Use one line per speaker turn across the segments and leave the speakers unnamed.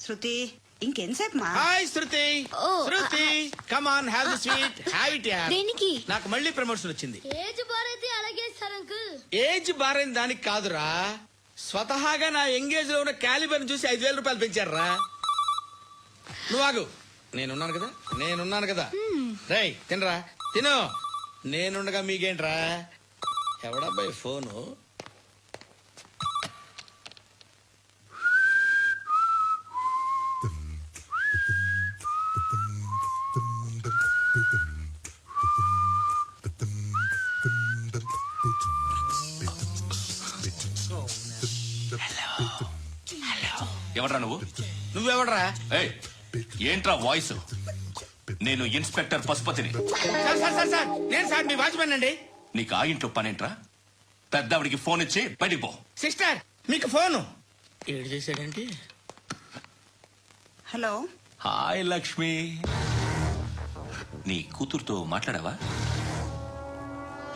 శృతి ఇంకెంతసేపు మా?
Hi Shruti. Shruti come on have the sweet have it yeah.
దేనికి?
నాకు మళ్ళీ ప్రమోషన్ వచ్చింది.
ఏజ్ బారైతే అలాగే సార్ అంకుల్.
ఏజ్ బారైన దానికి కాదురా, స్వతహాగా నా ఎంగేజ్ లో ఉన్న క్యాలిబర్ చూసి 5,000 రూపాయలు పెంచారా. నువ్వు ఆగు, నేనున్నాను కదా. రేయ్ తినరా తిను, నేనుండగా మీకేంట్రా. ఎవడబ్బాయి ఫోను?
ఎవడ్రా నువ్వు?
నువ్వెవడరా?
ఏయ్, ఏంట్రా వాయిస్? నేను ఇన్స్పెక్టర్ పశుపతిని.
సార్ నేను సార్ మీ వాచ్మెన్ అండి.
నీకు ఆ ఇంట్లో పనేంట్రా? పెద్దవిడికి ఫోన్ ఇచ్చి బయటికి పో.
సిస్టర్ మీకు ఫోను. ఏడు చేశాడంటే.
హలో.
హాయ్ లక్ష్మి, నీ కూతురుతో మాట్లాడావా?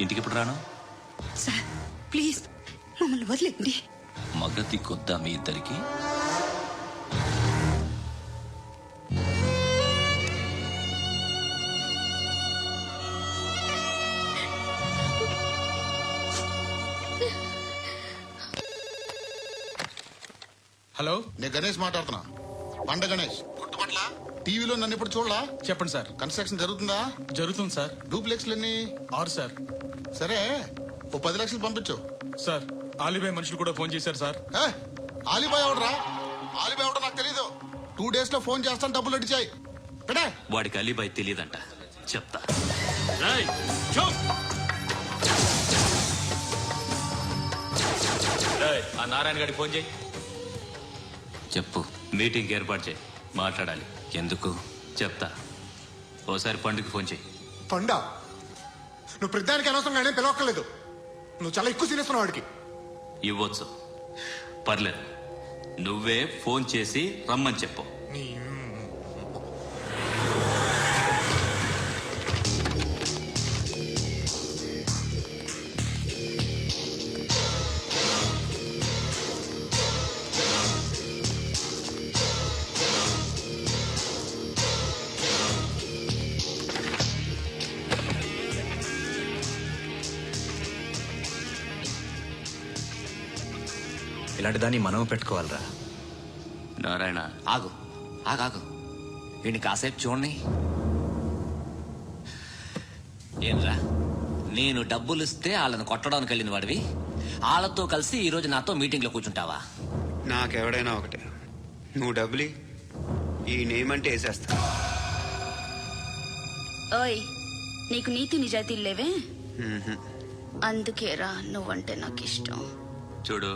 ఇంటికి ఎప్పుడు రాను?
సార్ ప్లీజ్ మమ్మల్ని వదిలేండి.
మగతి కొద్దా మీ ఇద్దరికి?
హలో,
నేను గణేష్ మాట్లాడుతున్నా. బండ గణేష్ గుర్తుపట్ల. టీవీలో నన్ను ఇప్పుడు చూడలా?
చెప్పండి సార్.
కన్స్ట్రక్షన్ జరుగుతుందా?
జరుగుతుంది సార్.
డూప్లెక్స్లు ఎన్ని?
6 సార్.
సరే ఓ 10 లక్షలు పంపించు.
సార్ ఆలిబాయ్ మనుషులు కూడా ఫోన్ చేశారు సార్.
ఆలిబాయ్ ఎవడరా? ఆలిబాయ్ ఎవడో నాకు తెలీదు. 2 days లో ఫోన్ చేస్తాను, డబ్బులు అడిచాయి.
వాడికి అలీబాయ్ తెలియదంట, చెప్తా. ఆ నారాయణ గారికి ఫోన్ చేయి. చెప్పు, మీటింగ్ ఏర్పాటు చేయి, మాట్లాడాలి. ఎందుకు చెప్తా. ఓసారి పండుగ ఫోన్ చేయి.
పండా, నువ్వు ప్రతిదానికి అనవసరంగానే పిలవక్కర్లేదు. నువ్వు చాలా ఎక్కువ సీనిస్తున్నావు వాడికి.
ఇవ్వచ్చు, పర్లేదు. నువ్వే ఫోన్ చేసి రమ్మని చెప్పు.
ఇలాంటి దాన్ని మనం పెట్టుకోవాలరా.
నారాయణ
ఆగు ఆగాగు, వీడిని కాసేపు చూడండి. ఏంరా, నేను డబ్బులు ఇస్తే వాళ్ళని కొట్టడానికి వెళ్ళిన వాడివి, వాళ్ళతో కలిసి ఈ రోజు నాతో మీటింగ్ లో కూర్చుంటావా?
నాకెవడైనా ఒకటే, నువ్వు డబ్బులి, ఈ నేమ్ అంటే వేసేస్తా.
ఓయ్, నీకు నీతి నిజాయితీలు లేవే, అందుకేరా నువ్వంటే నాకు ఇష్టం.
చూడు,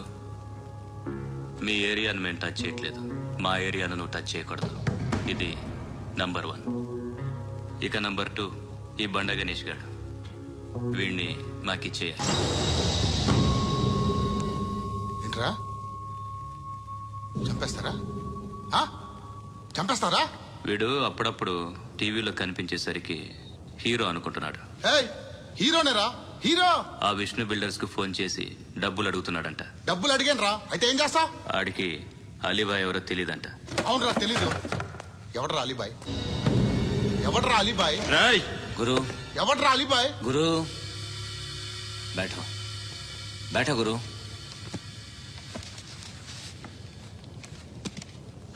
మీ ఏరియాను మేము టచ్ చేయట్లేదు, మా ఏరియాను నువ్వు టచ్ చేయకూడదు. ఇది నంబర్ 1. ఇక నంబర్ 2, ఈ బండ గణేష్ గారు, వీడిని మాకిచ్చేయాలి.
ఏంట్రా, చంపేస్తారా?
వీడు అప్పుడప్పుడు టీవీలో కనిపించేసరికి హీరో అనుకుంటున్నాడు.
హీరోనేరా, హీరో.
ఆ విష్ణు బిల్డర్స్ కు ఫోన్ చేసి డబ్బులు అడుగుతున్నాడంట.
డబ్బులు అడిగాను రా, అయితే ఏం చేస్తా?
ఆడికి అలీబాయ్ ఎవరో తెలీదంట.
అవునరా, తెలీదు. ఎవడరా అలీబాయ్? ఎవడరా అలీబాయ్?
గురు,
ఎవడరా అలీబాయ్?
గురు బైఠో బైఠో గురు.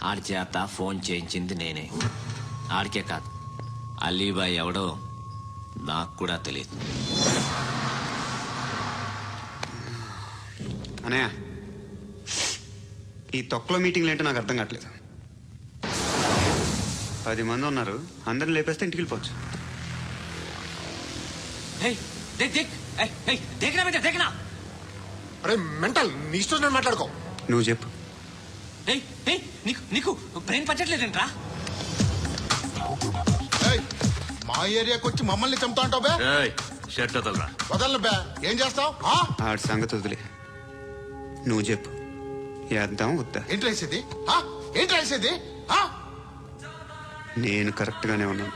ఆడి చేత ఫోన్ చేయించింది నేనే. ఆడికే కాదు, అలీబాయ్ ఎవడో నాకు కూడా తెలియదు.
అనయ్య, ఈ తొక్కలో మీటింగ్లు ఏంటో నాకు అర్థం కావట్లేదు. 10 మంది ఉన్నారు, అందరిని లేపేస్తే ఇంటికి వెళ్ళిపోవచ్చు.
అరే మెంటల్, నీ ఇష్టం నేను మాట్లాడుకో.
నువ్వు చెప్పు.
నీకు బ్రెయిన్ పచ్చట్లేదంట్రా?
మా ఏరియాకి వచ్చి మమ్మల్ని చంపుతా అంటావు బే?
షర్ట్ వదలరా.
వదలను బే. ఏం చేస్తావు?
ఆడి సంగతి వదిలే, నువ్వు చెప్పు. వేద్దాం వద్దా?
ఏంటి రాసేది? ఏంటి రాసేది?
నేను కరెక్ట్ గానే ఉన్నాను,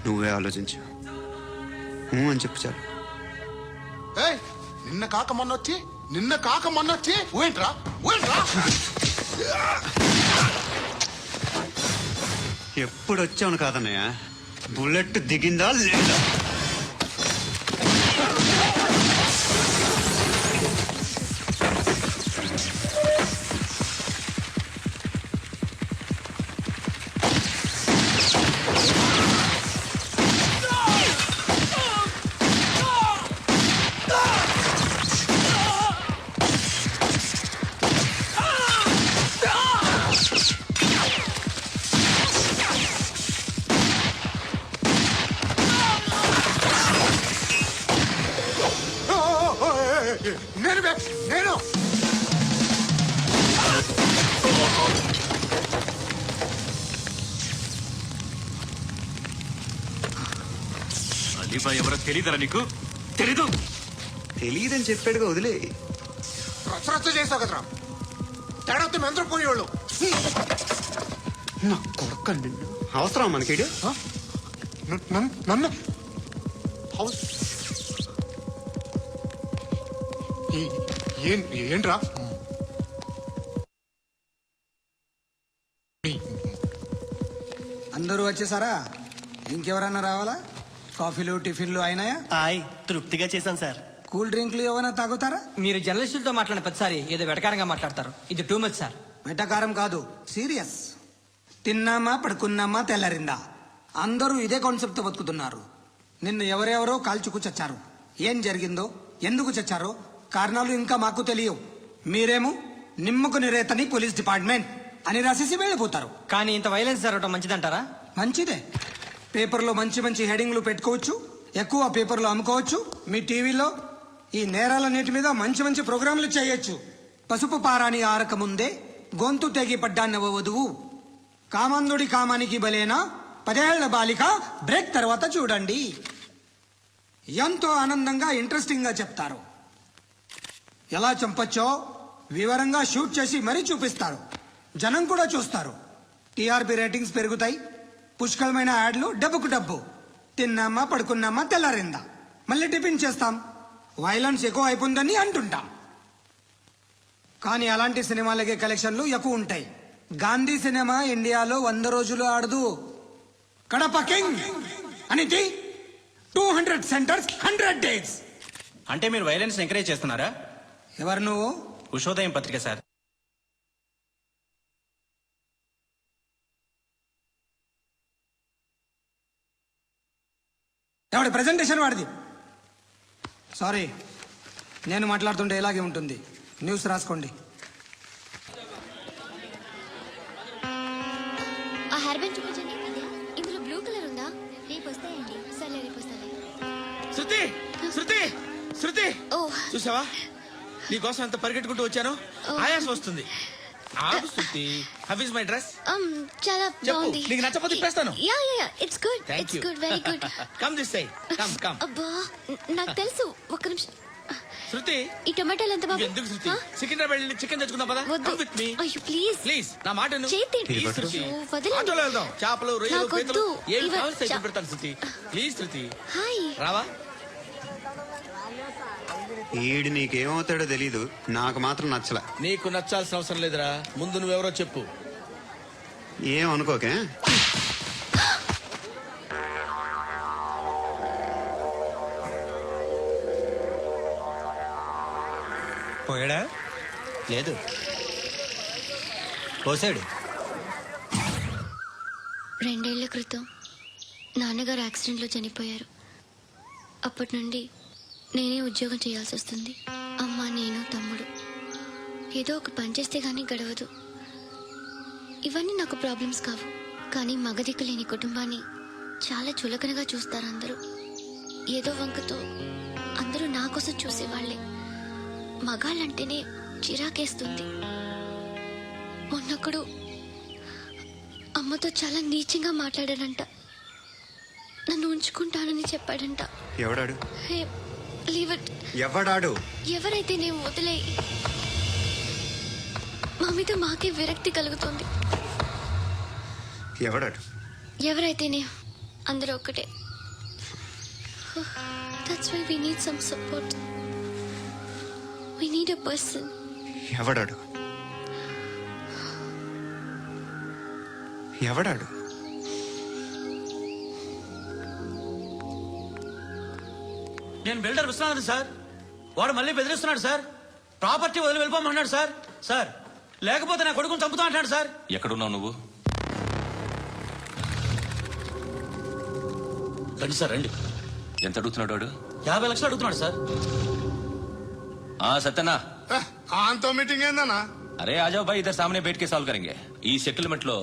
నువ్వే ఆలోచించు. అని చెప్పు చాలు.
నిన్న కాక మొన్నొచ్చి ఊయంట్రా.
ఎప్పుడు వచ్చావును కాదన్నయ్య, బుల్లెట్ దిగిందా లేదా?
నేను నేను
అలీబాయ్ ఎవరో తెలీదరా నీకు? తెలీదు.
తెలియదని చెప్పాడుగా, వదిలే.
రచ్చరచ్చ చేసావు కదరా, తేడా వస్తే మెంతరం పోయేవాళ్ళు.
నా కొడుకు నిన్ను అవసరం మనకి.
నన్ను హౌస్ ఏంట్రా?
అందరూ వచ్చేసారా? ఇంకెవరన్నా రావాలా? కాఫీలు టిఫిన్లు అయినాయా?
తృప్తిగా చేశాను సార్.
కూల్ డ్రింక్లు ఏమైనా తాగుతారా?
మీరు జర్నలిస్టులతో మాట్లాడిన ప్రతిసారి ఏదో వెటకారంగా మాట్లాడతారు. ఇది టూ మచ్ సార్.
వెటకారం కాదు, సీరియస్. తిన్నామా పడుకున్నామా తెల్లరిందా, అందరూ ఇదే కాన్సెప్ట్ తో బతుకుతున్నారు. నిన్ను ఎవరెవరో కాల్చుకు చచ్చారు. ఏం జరిగిందో, ఎందుకు చచ్చారో కారణాలు ఇంకా మాకు తెలియవు. మీరేమో నిమ్మకు నిరేతని పోలీస్ డిపార్ట్మెంట్ అని రాసేసి వెళ్ళిపోతారు.
కానీ ఇంత వైలెన్స్ జరగడం మంచిదంటారా?
మంచిదే. పేపర్లో మంచి మంచి హెడింగ్లు పెట్టుకోవచ్చు, ఎక్కువ పేపర్లు అమ్ముకోవచ్చు. మీ టీవీలో ఈ నేరాలన్నిటి మీద మంచి మంచి ప్రోగ్రాంలు చేయొచ్చు. పసుపు పారాని ఆరక ముందే గొంతు తెగి పడ్డాన్నవ వధువు, కామందుడి కామానికి బలేనా 10 ఏళ్ల బాలిక, బ్రేక్ తర్వాత చూడండి. ఎంతో ఆనందంగా ఇంట్రెస్టింగ్ గా చెప్తారు. ఎలా చంపచ్చో వివరంగా షూట్ చేసి మరీ చూపిస్తారు. జనం కూడా చూస్తారు. టీఆర్పీ రేటింగ్స్ పెరుగుతాయి. పుష్కలమైన యాడ్లు, డబ్బుకు డబ్బు. తిన్నామా పడుకున్నామా తెల్లారిందా, మళ్ళీ టిఫిన్ చేస్తాం. వైలెన్స్ ఎక్కువ అయిపోయిందని అంటుంటాం. కానీ అలాంటి సినిమాలకే కలెక్షన్లు ఎక్కువ ఉంటాయి. గాంధీ సినిమా ఇండియాలో 100 రోజులు ఆడదు. కడప కింగ్ అనితి 200 సెంటర్స్ 100 డేస్.
అంటే మీరు వైలెన్స్ ఎంకరేజ్ చేస్తున్నారా?
ఎవరు నువ్వు?
ఉషోదయం పత్రిక సార్.
ఎవడి ప్రెజెంటేషన్ వాడిది. సారీ, నేను మాట్లాడుతుంటే ఇలాగే ఉంటుంది. న్యూస్ రాసుకోండి.
ఆ హెయిర్ బ్యాండ్ చూపించండి. ఇందులో బ్లూ కలర్ ఉందా? రేపు వస్తాయండి. సరే రేపు వస్తాయి.
శృతి శృతి శృతి,
ఓ
చూసావా నీకోసం ఎంత పరిగెట్టుకుంటూ వచ్చాను. ఆయాసం వస్తుంది. ఆగు Shruti. How is my dress?
చాలా
చెప్పు,
బాగుంది.
నీకు నచ్చకపోతే తిప్పేస్తాను.
Yeah yeah yeah, it's good.
Thank
it's
you.
Good, very good.
Come this side. Come come.
అబ్బా, నాకు తెలుసు. ఒక్క నిమిషం.
శృతి,
ఈ టొమాటోలు ఎంత బాబు?
ఎందుకు శృతి? సికింద్రాబాద్ వెళ్ళి చికెన్ తెచ్చుకుందాం పదా.
వద్దు.
కమ్ విత్ మీ
అయ్యో ప్లీజ్
ప్లీజ్. నా మాట విను.
చేతి
Please, శృతి.
వదలండి.
ఆటోలో వెళ్దాం. చేపలు, రొయ్యలు,
నాకు
పీతలు
వద్దు.
ఏమి
ఇవ-
కావాలి తెచ్చి పెడతాను శృతి. Please Shruti.
హాయ్.
రావా?
ఈడు నీకేమవుతాడో తెలీదు, నాకు మాత్రం నచ్చలే.
నీకు నచ్చాల్సిన అవసరం లేదురా. ముందు నువ్వెవరో చెప్పు.
ఏం అనుకోకే.
పోయాడా?
లేదు, పోసాడు.
2 ఏళ్ల క్రితం నాన్నగారు యాక్సిడెంట్లో చనిపోయారు. అప్పటి నుండి నేనే ఉద్యోగం చేయాల్సి వస్తుంది. అమ్మ, నేను, తమ్ముడు ఏదో ఒక పని చేస్తే గానీ గడవదు. ఇవన్నీ నాకు ప్రాబ్లమ్స్ కావు. కానీ మగదిక్కు లేని కుటుంబాన్ని చాలా చులకనగా చూస్తారు అందరూ. ఏదో వంకతో అందరూ నా కోసం చూసేవాళ్లే. మగాళ్ళంటేనే చిరాకేస్తుంది. మొన్నొక్కడు అమ్మతో చాలా నీచంగా మాట్లాడాడంట. నన్ను ఉంచుకుంటానని చెప్పాడంట.
ఎవడాడు?
హే, లీవ్ ఇట్.
ఎవడాడు?
ఎవరైతే నేను వదిలే. మా మీద మాకే విరక్తి కలుగుతుంది.
ఎవడాడు?
ఎవరైతేనే అందరూ ఒక్కటే. That's why we need some support. We need a person.
ఎవడాడు? ఎవడాడు?
నేను బిల్డర్ విశ్వనాథ్ సార్. వాడు మళ్ళీ బెదిరిస్తున్నాడు సార్. ప్రాపర్టీ వదిలి వెళ్ళిపోమన్నాడు సార్. సార్ లేకపోతే నా కొడుకుని చంపుతా అంటాడు సార్.
ఎక్కడున్నావు నువ్వు?
రండి సార్ రండి.
ఎంత అడుగుతున్నాడు వాడు?
50 లక్షలు అడుగుతున్నాడు సార్.
సత్యనా,
ఆంతో మీటింగ్ ఏందన్నా?
అరే ఆజావ్ భాయ్, ఇద్దరు సామనే బయట కే సాల్వ్ కరెంగే. ఈ సెటిల్మెంట్ లో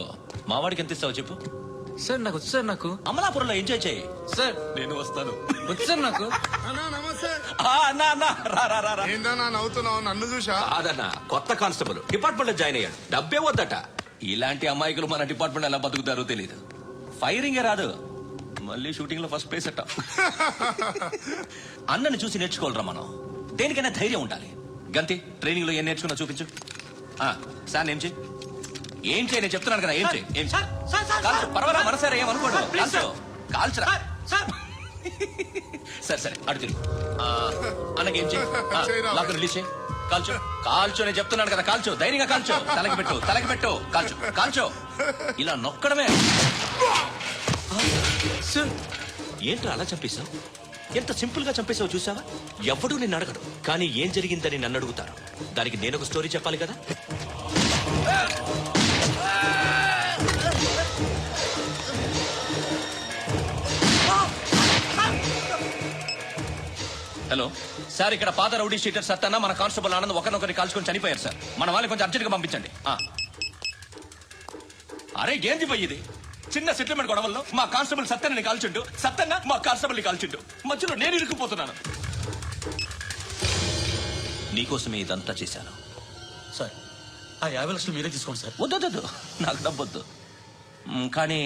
మా వాడికి ఎంత ఇస్తావు చెప్పు.
సార్ నాకు వచ్చు సార్. నాకు
అమలాపురంలో ఎంజాయ్ చేయి
సార్.
నేను వస్తాను.
వచ్చు సార్ నాకు.
అన్నా నమస్తే.
అన్నా అన్నా రా రా రా రా.
ఏందన్నా నవ్వుతున్నావు? నన్ను చూసా?
కాదన్నా, కొత్త కానిస్టేబుల్ డిపార్ట్మెంట్ లో జాయిన్ అయ్యాడు. డబ్బే వద్దట. ఇలాంటి అమాయకులు మన డిపార్ట్మెంట్ ఎలా బతుకుతారో తెలియదు. ఫైరింగే రాదు, మళ్ళీ షూటింగ్ లో ఫస్ట్ ప్లేస్ అట్ట. అన్నని చూసి నేర్చుకోవాలరా మనం. దేనికైనా ధైర్యం ఉండాలి. గంతి, ట్రైనింగ్ లో ఏం నేర్చుకున్నా చూపించు. సార్ ఏం చేయి, ఏం చేయి, నేను చెప్తున్నాను కదా. ఏం చేయి, ఏం చేయి. కాల్చు, పర్వాలా, మనసారా ఏమనుకోడు. కాల్చు, కాల్చురా. సరే సరే, అడు తిరుగు. అన్నకి ఏం చేయి, లాక్ రిలీజ్ చేయి. కాల్చు, కాల్చు, నేను చెప్తున్నాను కదా. కాల్చు, ధైర్యంగా కాల్చు. తలకి పెట్టు, తలకి పెట్టు. కాల్చు, కాల్చు. ఇలా నొక్కడమే. ఏంట్రా అలా చంపేశావు? ఎంత సింపుల్ గా చంపేశావు చూసావా? ఎవడూ నిన్ను అడగడు, కానీ ఏం జరిగిందని నన్ను అడుగుతారు. దానికి నేను ఒక స్టోరీ చెప్పాలి కదా. హలో సార్, ఇక్కడ పాత రౌడీ షీటర్ సత్తన్న మన కానిస్టేబుల్ ఆనంద్ ఒకరినొకరిని కాల్చుకొని చనిపోయారు సార్. మన వాళ్ళని కొంచెం అర్జెంట్ గా పంపించండి. అరే ఏంది పోయి ఇది? చిన్న సెటిల్మెంట్ గొడవల్లో మా కానిస్టేబుల్ సత్తన్నని కాల్చుండు, సత్తన్న మా కానిస్టేబుల్ ని కాల్చుండు. మధ్యలో నేను ఇరుక్కుపోతున్నాను. నీకోసమే ఇదంతా చేశాను
సార్. ఆ 50 లక్షలు మీరే తీసుకోండి సార్.
వద్దొద్దు, నాకు డబ్బొద్దు. కానీ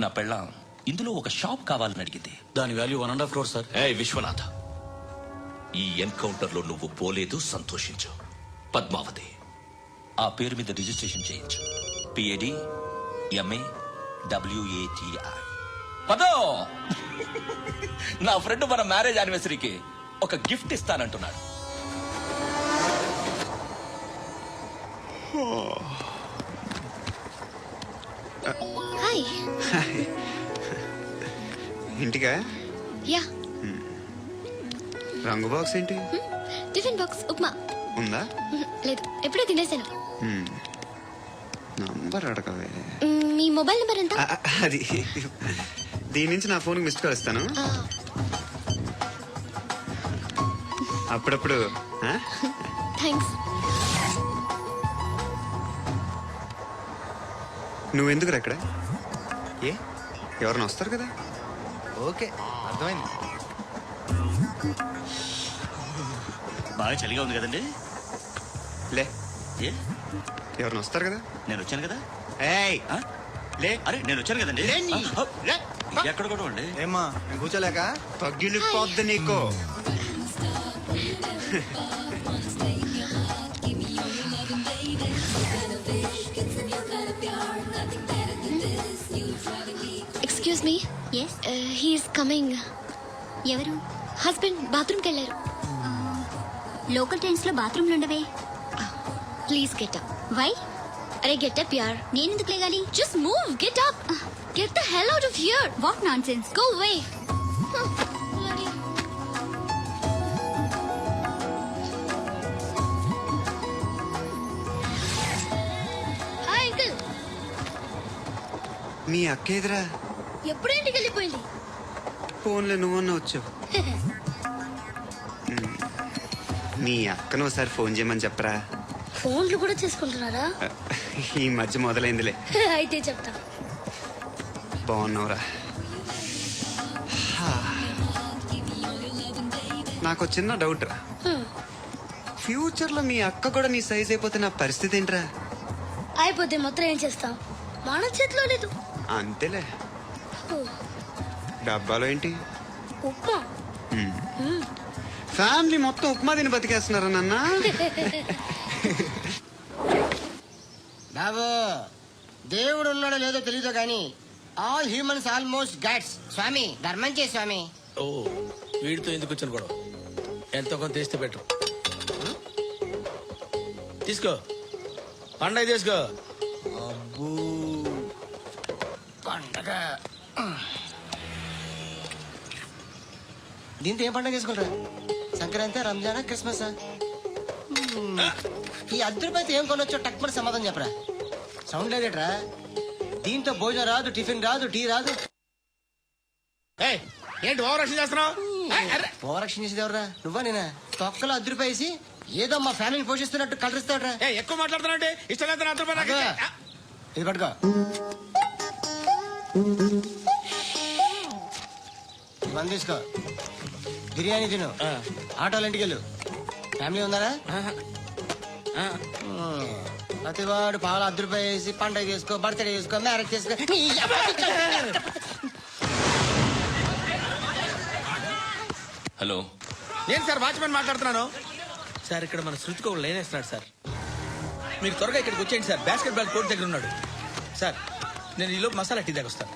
నా పెళ్ళాం ఇందులో ఒక షాప్ కావాలని అడిగింది.
దాని వాల్యూ 1.5 crore సార్.
విశ్వనాథ, ఈ ఎన్కౌంటర్ లో నువ్వు పోలేదు, సంతోషించు. పద్మావతి ఆ పేరు మీద రిజిస్ట్రేషన్ చేయించు. PAD MA WATI. పదో, నా ఫ్రెండ్ మన మ్యారేజ్ యానివర్సరీకి ఒక గిఫ్ట్ ఇస్తానంటున్నాడు.
హాయ్.
ఇంటికా?
యా.
రంగు బాక్స్ ఏంటి?
టిఫిన్ బాక్స్ ఉప్మా
ఉందా?
లేదు, ఎప్పుడో తినేసాను.
నంబర్ అడగవే.
మీ మొబైల్ నెంబర్ ఎంత?
అది దీని నుంచి నా ఫోన్కి మిస్డ్ కాల్ ఇస్తాను. అప్పుడప్పుడు.
థ్యాంక్స్.
నువ్వెందుకురా ఇక్కడ? ఏ ఎవరైనా వస్తారు కదా?
ఓకే, అర్థమైంది.
బాగా చలిగా ఉంది కదండి.
లే,
ఏ
ఎవరైనా వస్తారు కదా?
నేను వచ్చాను కదా.
ఏయ్ లే.
అరే నేను వచ్చాను కదండి. ఎక్కడ కూడా అండి.
ఏమ్మా నేను కూర్చోలేక?
తగ్గిలిపోద్ది నీకు.
Excuse me. Yes, he is coming. ఎవరు? హస్బెండ్ బాత్రూమ్కి వెళ్ళారు. లోకల్ ట్రైన్స్ లో బాత్రూమ్లు ఉండవే. Please get up. వై? అరే గెట్ అప్ యార్. నేను ఎందుకు లేగాలి? Just move, get up. Get the hell out of here. What nonsense. Go away. Hi uncle.
మీ అక్క ఎదురా?
ఎప్పుడు ఇంటికి వెళ్ళిపోయింది?
ఫోన్లో నువ్వన్నా వచ్చావు. మీ అక్కను ఒకసారి ఫోన్ చేయమని చెప్పరా.
ఫోన్లు కూడా చేసుకుంటున్నారా?
ఈ మధ్య మొదలైందిలే.
అయితే చెప్తా.
బాగున్నావురా? నాకు చిన్న డౌట్ రా. ఫ్యూచర్ లో మీ అక్క కూడా నీ సైజ్ అయిపోతే నా పరిస్థితి ఏంట్రా?
అయిపోతే మొత్తం ఏం చేస్తాం? మన చేతిలో లేదు.
అంతేలే. డబ్బాలో ఏంటి?
ఉప్మా.
ఫ్యామిలీ మొత్తం ఉప్మా తిని బతికేస్తున్నారా నాన్న?
బాబు, దేవుడు ఉన్నాడో లేదో తెలీదు కానీ ఆల్ హ్యూమన్స్ ఆల్మోస్ట్ గాడ్స్. స్వామి ధర్మం చే స్వామి.
ఓ, వీడితో ఎందుకు వచ్చిన గొడవ? ఎంతో కొంత తీస్తే పెట్టు. తీసుకో, పండగ తీసుకో.
అబ్బూ పండగ. దీంతో ఏం పండుగ చేసుకుంటారా? సంక్రాంతి, రంజానా, క్రిస్మస్? ఈ అద్దరిపైతే ఏం కొనొచ్చో టక్మని సమాధానం చెప్పరా. సౌండ్ లేదేట్రా? దీంతో భోజనం రాదు, టిఫిన్ రాదు, టీ రాదు.
ఏయ్, ఏంటి ఓవర్ రక్షణ చేస్తున్నావు?
ఓవరాక్షన్ చేసేది ఎవరా? నువ్వా నేనా? తొక్కలో అద్దరిపేసి ఏదో మా ఫ్యామిలీని పోషిస్తున్నట్టు కలరిస్తాడ్రా.
ఎక్కువ మాట్లాడుతున్నావు. ఇష్టం లేదు నాతో పాటు నాకు ఇచ్చే.
ఇది పట్టుకో. మంది తీసుకో, బిర్యానీ తిను, ఆటోలు ఇంటికి వెళ్ళు. ఫ్యామిలీ ఉన్నారా? ప్రతివాడు పావులు ₹10 వేసి పండగ చేసుకో, బర్త్డే చేసుకో, మ్యారేజ్ చేసుకో.
హలో,
నేను సార్ వాచ్మెన్ మాట్లాడుతున్నాను. సార్ ఇక్కడ మన శృతికి ఒక లైన్ వేస్తున్నాడు సార్. మీరు త్వరగా ఇక్కడికి వచ్చేయండి సార్. బాస్కెట్ బాల్ కోర్ట్ దగ్గర ఉన్నాడు సార్. నేను ఈలోపు మసాలా టీ దగ్గర వస్తాను.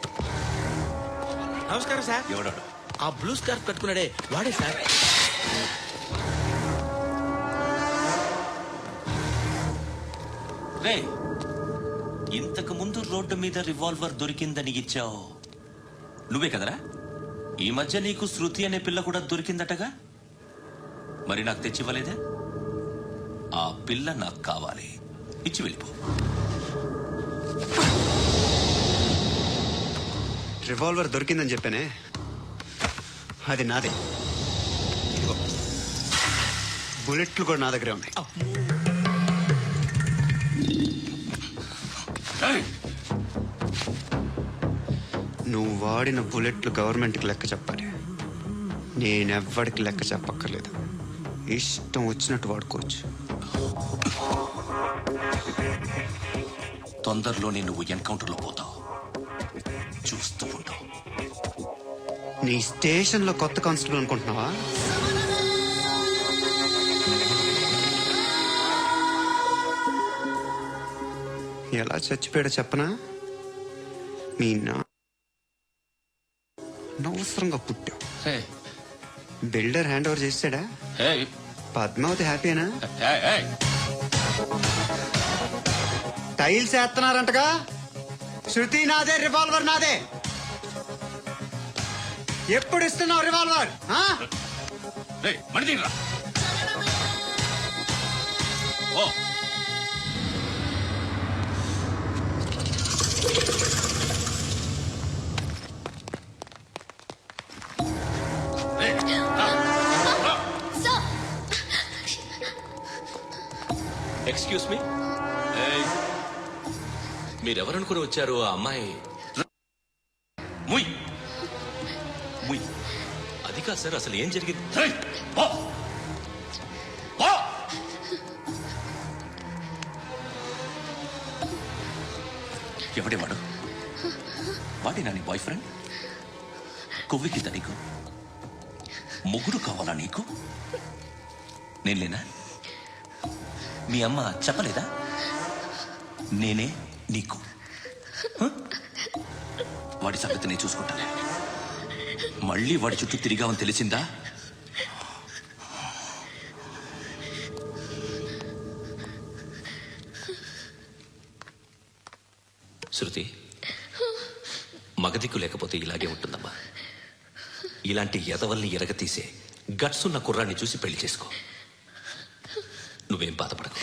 నమస్కారం సార్.
ఎవడాడు?
ఆ బ్లూ స్కార్ఫ్ కట్టుకున్నాడే వాడే సార్.
రే, ఇంతకు ముందు రోడ్డు మీద రివాల్వర్ దొరికిందని ఇచ్చావు నువ్వే కదరా? ఈ మధ్య నీకు శృతి అనే పిల్ల కూడా దొరికిందటగా? మరి నాకు తెచ్చివ్వలేదే? ఆ పిల్ల నాకు కావాలి, ఇచ్చి వెళ్ళిపో.
రివాల్వర్ దొరికిందని చెప్పానే, అది నాదే. ఇదిగో, బుల్లెట్లు కూడా నా దగ్గరే ఉన్నాయి. నువ్వు వాడిన బుల్లెట్లు గవర్నమెంట్కి లెక్క చెప్పాలి. నేనెవ్వడికి లెక్క చెప్పక్కర్లేదు. ఇష్టం వచ్చినట్టు వాడుకోవచ్చు.
తొందరలోనే నువ్వు ఎన్కౌంటర్లో పోతావు, చూస్తూ ఉంటావు.
నీ స్టేషన్లో కొత్త కానిస్టేబుల్ అనుకుంటున్నావా? ఎలా చచ్చిపోయాడో చెప్పనా? మీ అనవసరంగా పుట్టావు. బిల్డర్ హ్యాండ్ ఓవర్ చేసాడా? పద్మావతి హ్యాపీనా? టైల్స్ వేస్తున్నారంటగా. శృతి నాదే, రివాల్వర్ నాదే. ఎప్పుడు ఇస్తున్నావు రివాల్వర్?
ఎక్స్క్యూజ్ మీ, మీరెవరనుకుని వచ్చారు? ఆ అమ్మాయి ముయ్ ముయ్. అది కాదు సార్, అసలు ఏం జరిగింది? ఎవడేవాడు? వాడేనా నీ బాయ్ ఫ్రెండ్? కొవ్వికిద్దా నీకు? ముగ్గురు కావాలా నీకు? నేను లేనా? మీ అమ్మ చెప్పలేదా నేనే నీకు? వాడి సంగతి నేను చూసుకుంటాను. మళ్ళీ వాడి చుట్టూ తిరిగామని తెలిసిందా? శృతి, మగదిక్కు లేకపోతే ఇలాగే ఉంటుందమ్మా. ఇలాంటి ఎదవల్ని ఎరగతీసే గట్స్ ఉన్న కుర్రాన్ని చూసి పెళ్లి చేసుకో. నువ్వేం బాధపడకు.